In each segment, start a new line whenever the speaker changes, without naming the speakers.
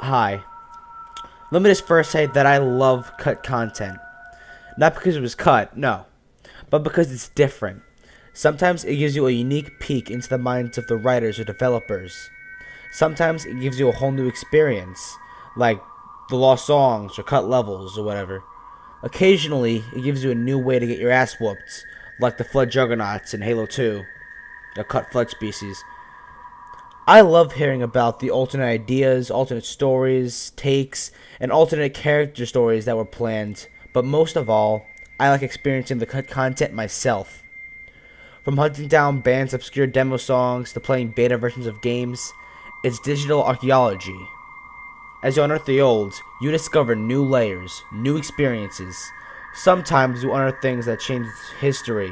Hi. Let me just first say that I love cut content. Not because it was cut, no, but because it's different. Sometimes it gives you a unique peek into the minds of the writers or developers. Sometimes it gives you a whole new experience, like the lost songs or cut levels or whatever. Occasionally, it gives you a new way to get your ass whooped, like the Flood Juggernauts in Halo 2, the cut flood species. I love hearing about the alternate ideas, alternate stories, takes, and alternate character stories that were planned, but most of all, I like experiencing the cut content myself. From hunting down bands' obscure demo songs to playing beta versions of games, it's digital archaeology. As you unearth the old, you discover new layers, new experiences. Sometimes you unearth things that changed history.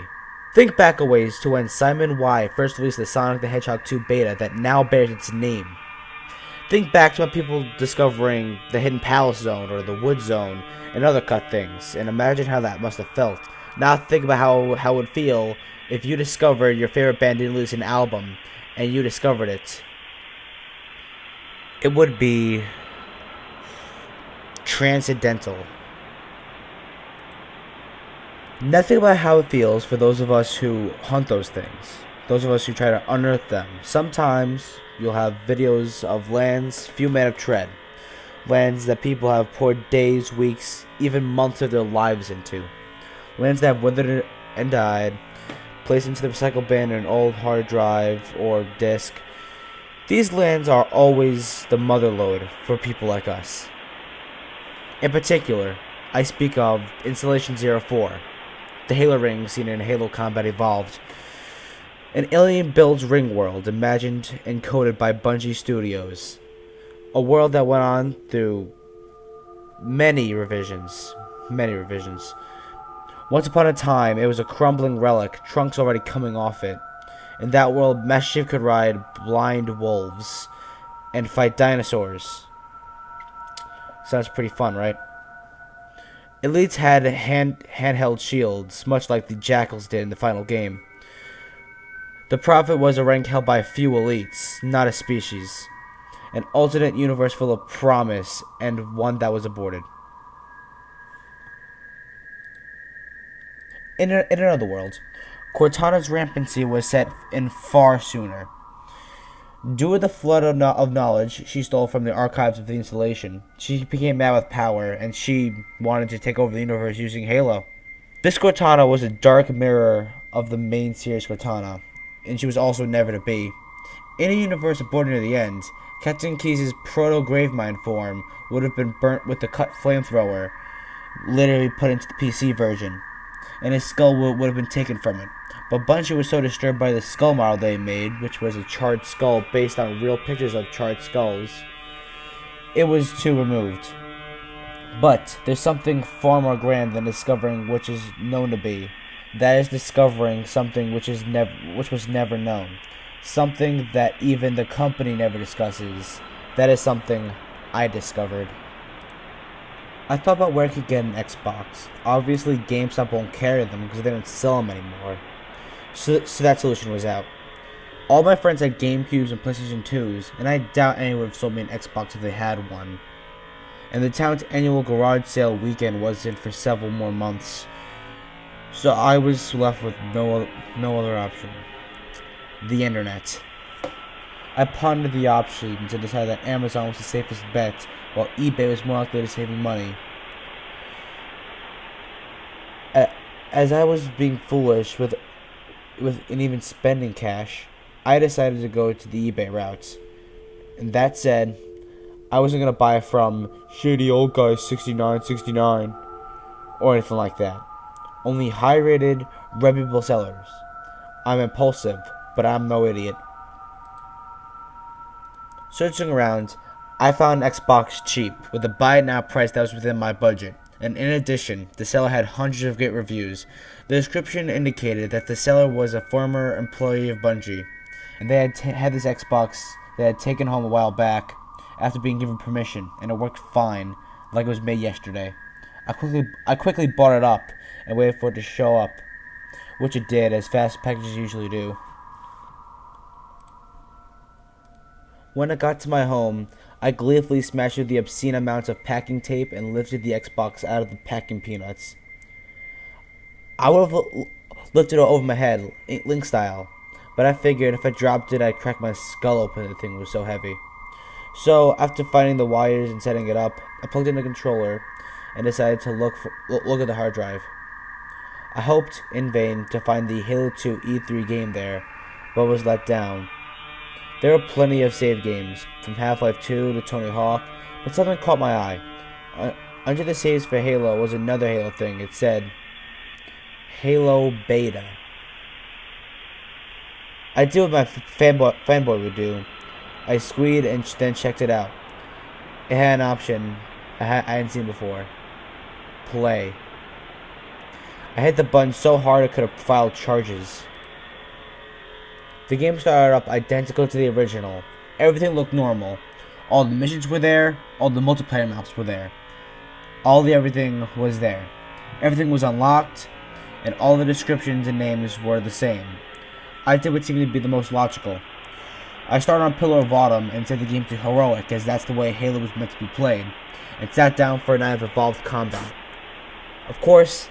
Think back a ways to when Simon Y first released the Sonic the Hedgehog 2 beta that now bears its name. Think back to when people discovering the Hidden Palace Zone or the Wood Zone and other cut things, and imagine how that must have felt. Now think about how it would feel if you discovered your favorite band didn't release an album, and you discovered it. It would be transcendental. Nothing about how it feels for those of us who hunt those things. Those of us who try to unearth them. Sometimes you'll have videos of lands few men have tread. Lands that people have poured days, weeks, even months of their lives into. Lands that have withered and died, placed into the recycle bin in an old hard drive or disk. These lands are always the motherlode for people like us. In particular, I speak of Installation 04. The Halo ring seen in Halo Combat Evolved. An alien-built ring world imagined and coded by Bungie Studios. A world that went on through many revisions. Once upon a time, it was a crumbling relic, trunks already coming off it. In that world, Master Chief could ride blind wolves and fight dinosaurs. Sounds pretty fun, right? Elites had handheld shields, much like the Jackals did in the final game. The Prophet was a rank held by a few elites, not a species. An alternate universe full of promise, and one that was aborted. In another world, Cortana's rampancy was set in far sooner. Due to the flood of knowledge she stole from the archives of the installation, she became mad with power, and she wanted to take over the universe using Halo. This Cortana was a dark mirror of the main series Cortana, and she was also never to be. In a universe aborted near the end, Captain Keyes' proto-Gravemind form would have been burnt with the cut flamethrower, literally put into the PC version, and his skull would have been taken from it. But Bungie was so disturbed by the skull model they made, which was a charred skull based on real pictures of charred skulls, it was too removed. But there's something far more grand than discovering which is known to be. That is discovering something which was never known. Something that even the company never discusses. That is something I discovered. I thought about where I could get an Xbox. Obviously, GameStop won't carry them because they don't sell them anymore. So that solution was out. All my friends had GameCubes and PlayStation 2s, and I doubt anyone would have sold me an Xbox if they had one. And the town's annual garage sale weekend wasn't for several more months. So I was left with no other option. The internet. I pondered the options and decided that Amazon was the safest bet, while eBay was more likely to save me money. As I was being foolish and even spending cash, I decided to go to the eBay route. And that said, I wasn't going to buy from Shady Old Guy 6969 or anything like that. Only high-rated, reputable sellers. I'm impulsive, but I'm no idiot. Searching around, I found an Xbox cheap, with a buy it now price that was within my budget. And in addition, the seller had hundreds of great reviews. The description indicated that the seller was a former employee of Bungie, and they had this Xbox they had taken home a while back after being given permission, and it worked fine, like it was made yesterday. I quickly bought it up and waited for it to show up, which it did, as fast packages usually do. When I got to my home, I gleefully smashed through the obscene amounts of packing tape and lifted the Xbox out of the packing peanuts. I would have lifted it over my head, Link style, but I figured if I dropped it, I'd crack my skull open. The thing was so heavy. So, after finding the wires and setting it up, I plugged in the controller and decided to look at the hard drive. I hoped, in vain, to find the Halo 2 E3 game there, but was let down. There were plenty of save games, from Half-Life 2 to Tony Hawk, but something caught my eye. Under the saves for Halo was another Halo thing. It said, Halo Beta. I did what my fanboy would do. I squeed and then checked it out. It had an option I hadn't seen before. Play. I hit the button so hard I could have filed charges. The game started up identical to the original. Everything looked normal. All the missions were there. All the multiplayer maps were there. Everything was there. Everything was unlocked, and all the descriptions and names were the same. I did what seemed to be the most logical. I started on Pillar of Autumn and set the game to Heroic, as that's the way Halo was meant to be played, and sat down for a night of evolved combat. Of course,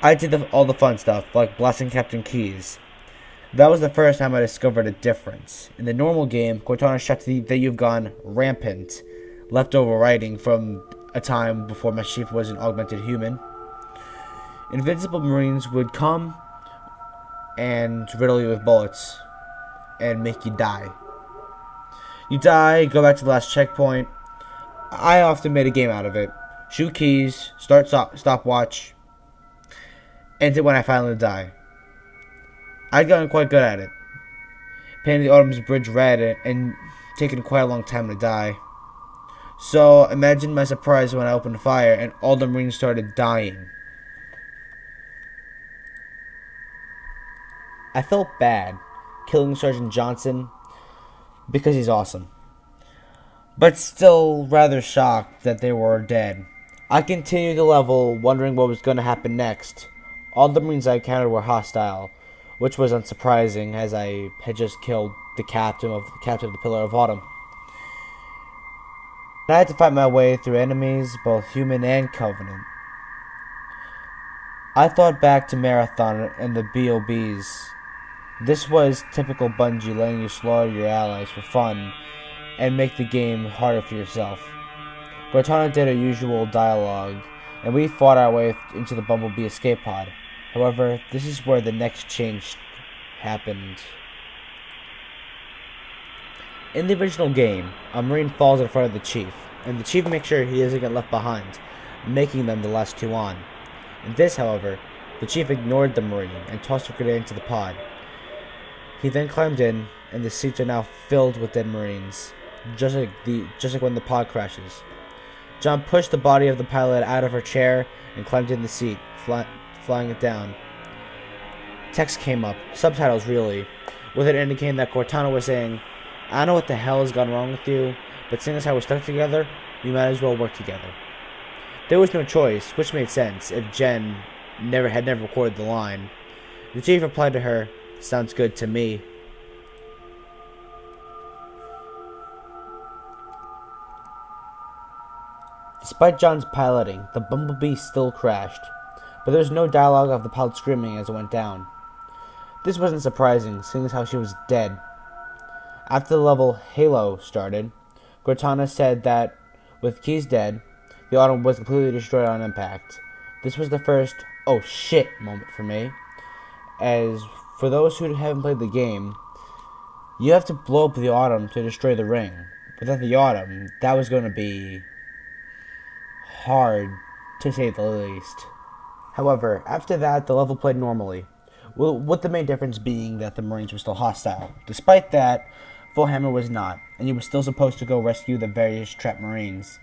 I did all the fun stuff, like blasting Captain Keyes. That was the first time I discovered a difference. In the normal game, Cortana shouts that you've gone rampant, leftover writing from a time before my chief was an augmented human. Invincible Marines would come and riddle you with bullets and make you die. You die, go back to the last checkpoint. I often made a game out of it. Shoot keys, start stopwatch, end it when I finally die. I'd gotten quite good at it. Painting the Autumn's Bridge red and taking quite a long time to die. So imagine my surprise when I opened fire and all the Marines started dying. I felt bad killing Sergeant Johnson because he's awesome, but still rather shocked that they were dead. I continued the level wondering what was going to happen next. All the Marines I encountered were hostile, which was unsurprising as I had just killed the captain of the Pillar of Autumn. I had to fight my way through enemies, both human and Covenant. I thought back to Marathon and the BOBs. This was typical Bungie, letting you slaughter your allies for fun and make the game harder for yourself. Cortana did her usual dialogue, and we fought our way into the Bumblebee escape pod. However, this is where the next change happened. In the original game, a Marine falls in front of the Chief, and the Chief makes sure he doesn't get left behind, making them the last two on. In this, however, the Chief ignored the Marine and tossed a grenade into the pod. He then climbed in, and the seats are now filled with dead Marines, just like when the pod crashes. John pushed the body of the pilot out of her chair and climbed in the seat, flying it down. Text came up, subtitles really, with it indicating that Cortana was saying, "I don't know what the hell has gone wrong with you, but seeing as how we're stuck together, we might as well work together." There was no choice, which made sense if Jen had never recorded the line. The Chief replied to her, "Sounds good to me." Despite John's piloting, the Bumblebee still crashed, but there was no dialogue of the pilot screaming as it went down. This wasn't surprising, seeing as how she was dead. After the level Halo started, Cortana said that, with Keyes dead, the Autumn was completely destroyed on impact. This was the first "oh shit" moment for me, as for those who haven't played the game, you have to blow up the Autumn to destroy the ring. Without the Autumn, that was going to be hard, to say the least. However, after that, the level played normally, with the main difference being that the Marines were still hostile. Despite that, Fullhammer was not, and you were still supposed to go rescue the various trapped Marines.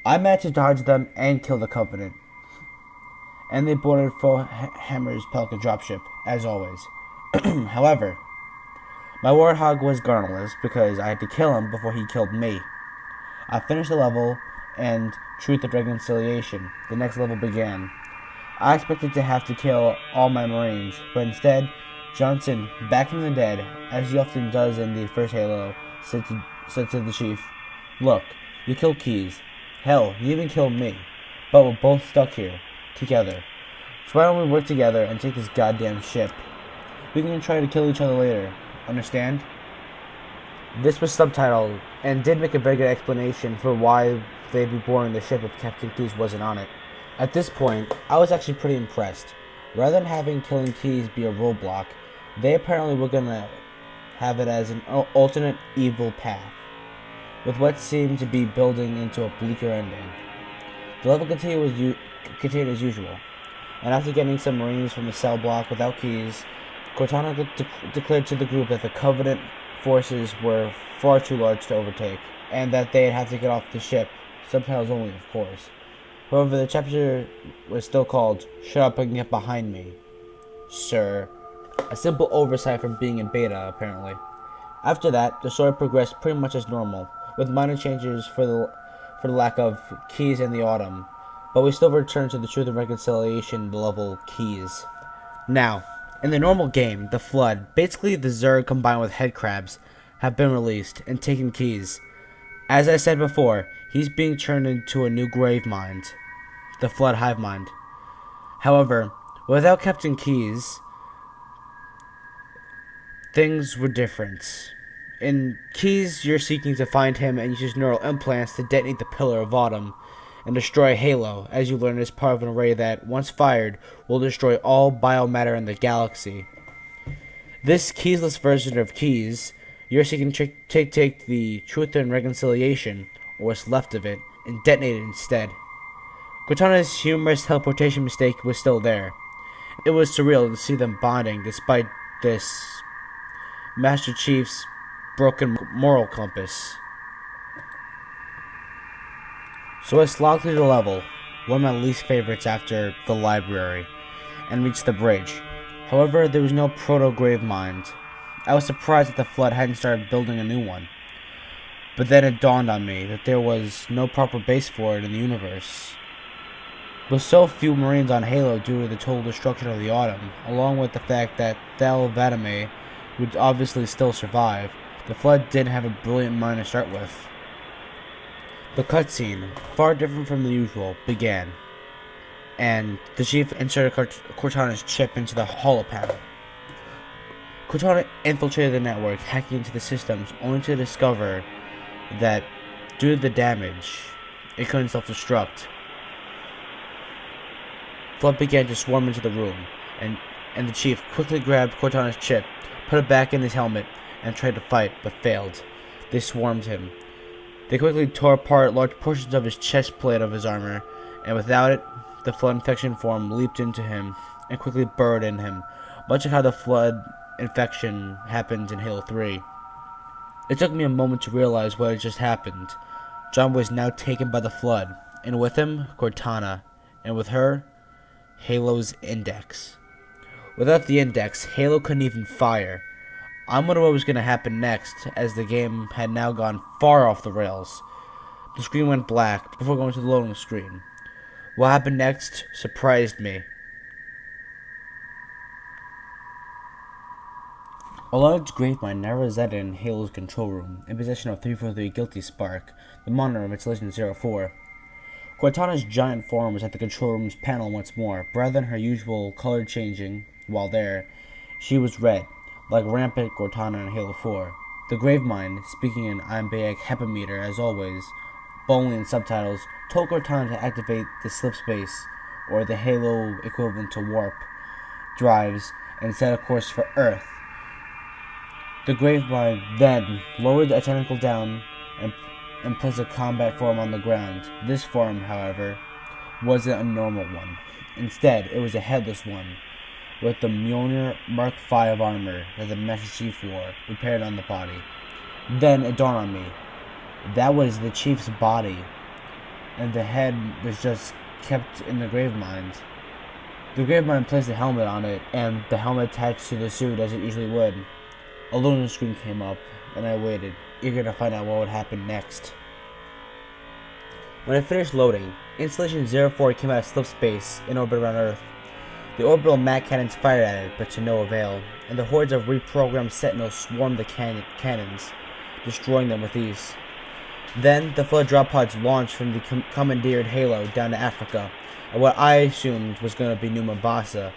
I managed to dodge them and kill the Covenant, and they boarded Fullhammer's Pelican dropship, as always. However, my Warthog was garnerless because I had to kill him before he killed me. I finished the level, and Truth of Reconciliation, the next level began. I expected to have to kill all my Marines, but instead, Johnson, back from the dead, as he often does in the first Halo, said said to the chief. Look, you killed Keys. Hell, you even killed me. But we're both stuck here, together. So why don't we work together and take this goddamn ship? We can try to kill each other later. Understand? This was subtitled, and did make a very good explanation for why they'd be boarding the ship if Captain Keys wasn't on it. At this point, I was actually pretty impressed. Rather than having killing Keys be a roadblock, they apparently were gonna have it as an alternate evil path, with what seemed to be building into a bleaker ending. The level continued as usual, and after getting some Marines from the cell block without Keys, Cortana declared to the group that the Covenant forces were far too large to overtake, and that they'd have to get off the ship, subtitles only of course. However, the chapter was still called Shut Up and Get Behind Me, Sir. A simple oversight from being in beta, apparently. After that, the story progressed pretty much as normal, with minor changes for the lack of Keys in the autumn, but we still return to the Truth and Reconciliation level Keys. Now, in the normal game, the Flood, basically the Zerg combined with headcrabs, have been released and taken Keys. As I said before, he's being turned into a new grave mind, the Flood hive mind. However, without Captain Keys, things were different. In Keys, you're seeking to find him and use neural implants to detonate the Pillar of Autumn and destroy Halo, as you learn as part of an array that, once fired, will destroy all biomatter in the galaxy. This Keysless version of Keys, you're seeking to take the Truth and Reconciliation, or what's left of it, and detonate it instead. Cortana's humorous teleportation mistake was still there. It was surreal to see them bonding despite this Master Chief's broken moral compass. So I slogged through the level, one of my least favorites after the library, and reached the bridge. However, there was no proto-grave mind. I was surprised that the Flood hadn't started building a new one. But then it dawned on me that there was no proper base for it in the universe. With so few Marines on Halo due to the total destruction of the Autumn, along with the fact that Thal Vadame would obviously still survive, the Flood didn't have a brilliant mind to start with. The cutscene, far different from the usual, began, and the Chief inserted Cortana's chip into the holo panel. Cortana infiltrated the network, hacking into the systems, only to discover that, due to the damage, it couldn't self-destruct. Flood began to swarm into the room, and the Chief quickly grabbed Cortana's chip, put it back in his helmet, and tried to fight, but failed. They swarmed him. They quickly tore apart large portions of his chest plate of his armor, and without it, the Flood infection form leaped into him and quickly burrowed in him, much like how the Flood infection happened in Halo 3. It took me a moment to realize what had just happened. John was now taken by the Flood, and with him, Cortana, and with her, Halo's index. Without the index, Halo couldn't even fire. I wondered what was going to happen next, as the game had now gone far off the rails. The screen went black before going to the loading screen. What happened next surprised me. A large gravemind now resided in Halo's control room, in possession of 343 Guilty Spark, the monitor of its Legend 04. Cortana's giant form was at the control room's panel once more, but rather than her usual color changing while there, she was red, like rampant Cortana in Halo 4. The Gravemind, speaking in iambic heptameter as always, but only in subtitles, told Cortana to activate the slipspace, or the Halo equivalent to warp, drives, and set a course for Earth. The Gravemind then lowered a tentacle down and placed a combat form on the ground. This form, however, wasn't a normal one. Instead, it was a headless one, with the Mjolnir Mark V armor that the Master Chief wore repaired on the body. Then it dawned on me. That was the Chief's body, and the head was just kept in the Gravemind. The Gravemind placed a helmet on it, and the helmet attached to the suit as it usually would. A loading screen came up, and I waited, eager to find out what would happen next. When it finished loading, Installation 04 came out of slipspace in orbit around Earth. The orbital mag cannons fired at it, but to no avail, and the hordes of reprogrammed sentinels swarmed the cannons. destroying them with ease. Then, the flood drop pods launched from the commandeered Halo down to Africa, at what I assumed was going to be New Mombasa,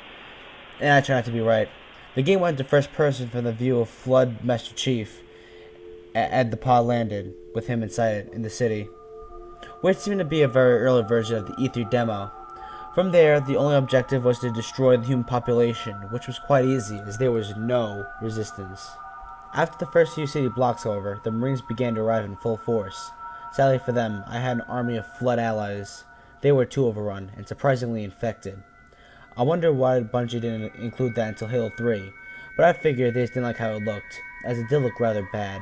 and I turned out to be right. The game went to first person from the view of Flood Master Chief as the pod landed, with him inside it, in the city, which seemed to be a very early version of the E3 demo. From there, the only objective was to destroy the human population, which was quite easy, as there was no resistance. After the first few city blocks, however, the Marines began to arrive in full force. Sadly for them, I had an army of Flood allies. They were too overrun, and surprisingly infected. I wonder why Bungie didn't include that until Halo 3, but I figured they just didn't like how it looked, as it did look rather bad.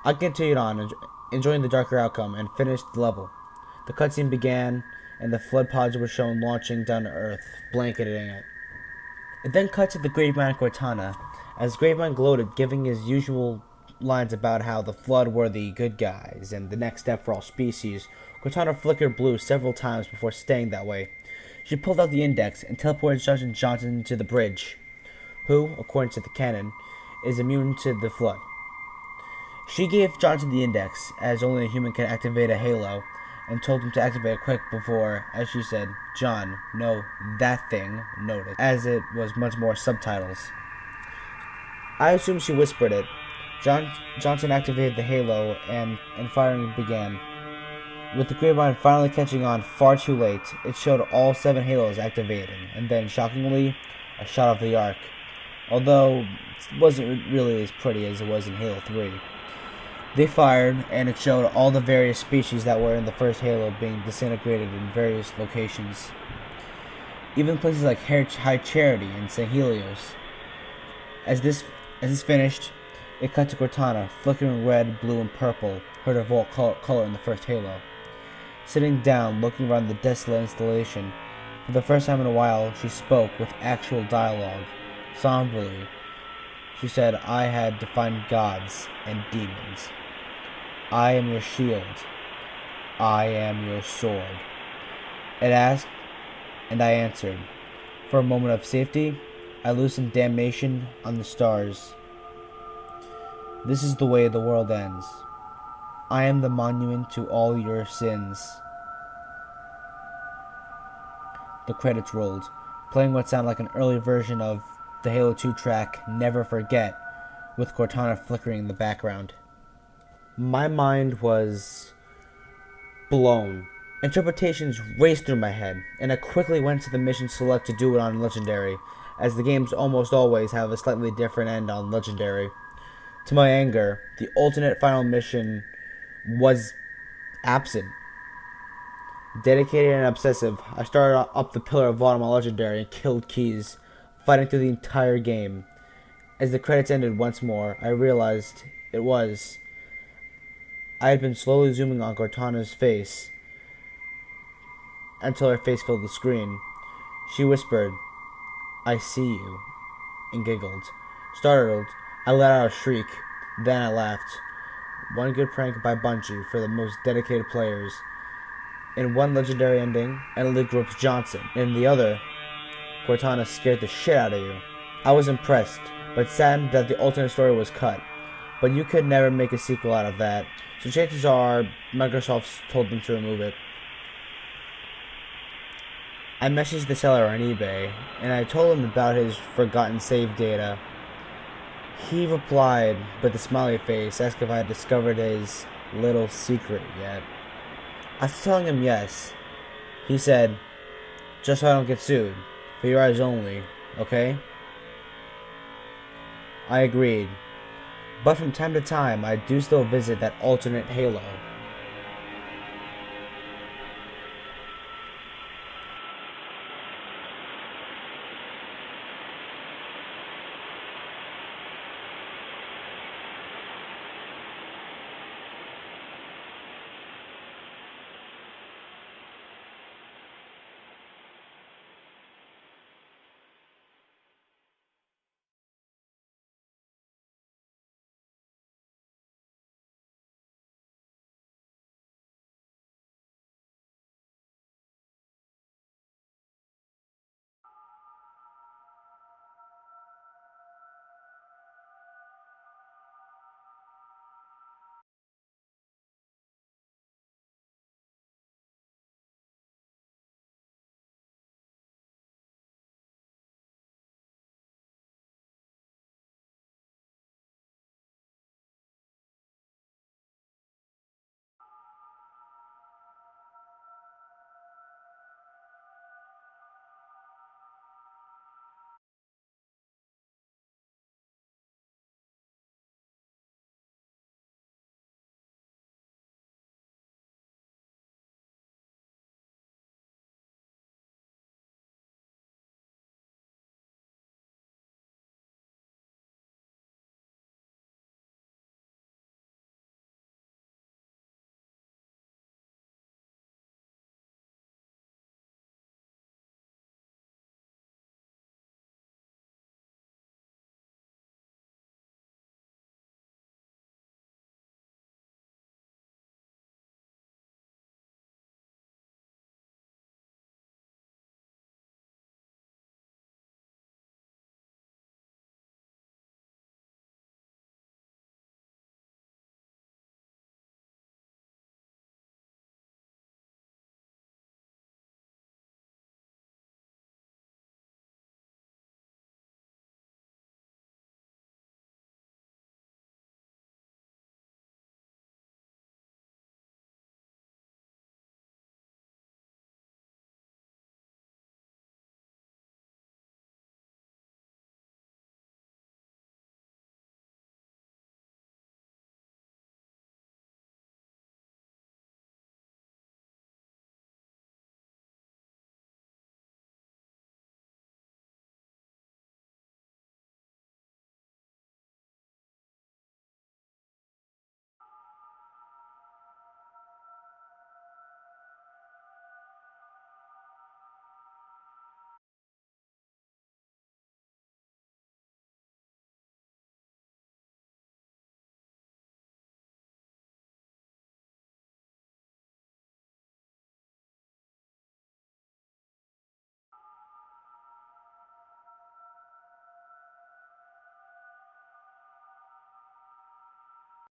I continued on, enjoying the darker outcome, and finished the level. The cutscene began, and the flood pods were shown launching down to Earth, blanketing it. It then cut to the Gravemind Cortana, as Gravemind gloated, giving his usual lines about how the Flood were the good guys, and the next step for all species. Cortana flickered blue several times before staying that way. She pulled out the index and teleported Sergeant Johnson to the bridge, who, according to the canon, is immune to the Flood. She gave Johnson the index, as only a human can activate a halo, and told him to activate it quick before, as she said, John, no, that thing, noted, as it was much more subtitles. I assume she whispered it. Johnson activated the halo, and firing began. With the Gravemind finally catching on far too late, it showed all 7 halos activating, and then, shockingly, a shot of the Ark. Although, it wasn't really as pretty as it was in Halo 3. They fired, and it showed all the various species that were in the first Halo being disintegrated in various locations. Even places like High Charity and St. Helios. As this finished, it cut to Cortana, flickering red, blue, and purple, her default color in the first Halo. Sitting down, looking around the desolate installation, for the first time in a while, she spoke with actual dialogue. Somberly, she said, I had to find gods and demons. I am your shield. I am your sword. It asked, and I answered. For a moment of safety, I loosened damnation on the stars. This is the way the world ends. I am the monument to all your sins. The credits rolled, playing what sounded like an early version of the Halo 2 track Never Forget, with Cortana flickering in the background. My mind was blown. Interpretations raced through my head, and I quickly went to the mission select to do it on Legendary, as the games almost always have a slightly different end on Legendary. To my anger, the alternate final mission was absent. Dedicated and obsessive, I started up the Pillar of Autumn on Legendary and killed Keys, fighting through the entire game. As the credits ended once more, I realized it was. I had been slowly zooming on Cortana's face until her face filled the screen. She whispered, I see you, and giggled. Startled, I let out a shriek. Then I laughed. One good prank by Bungie for the most dedicated players. In one legendary ending, Emily gropes Johnson. In the other, Cortana scared the shit out of you. I was impressed, but saddened that the alternate story was cut. But you could never make a sequel out of that, so chances are Microsoft told them to remove it. I messaged the seller on eBay, and I told him about his forgotten save data. He replied with a smiley face, asking if I had discovered his little secret yet. After telling him yes, he said, just so I don't get sued, for your eyes only, okay? I agreed, but from time to time I do still visit that alternate Halo.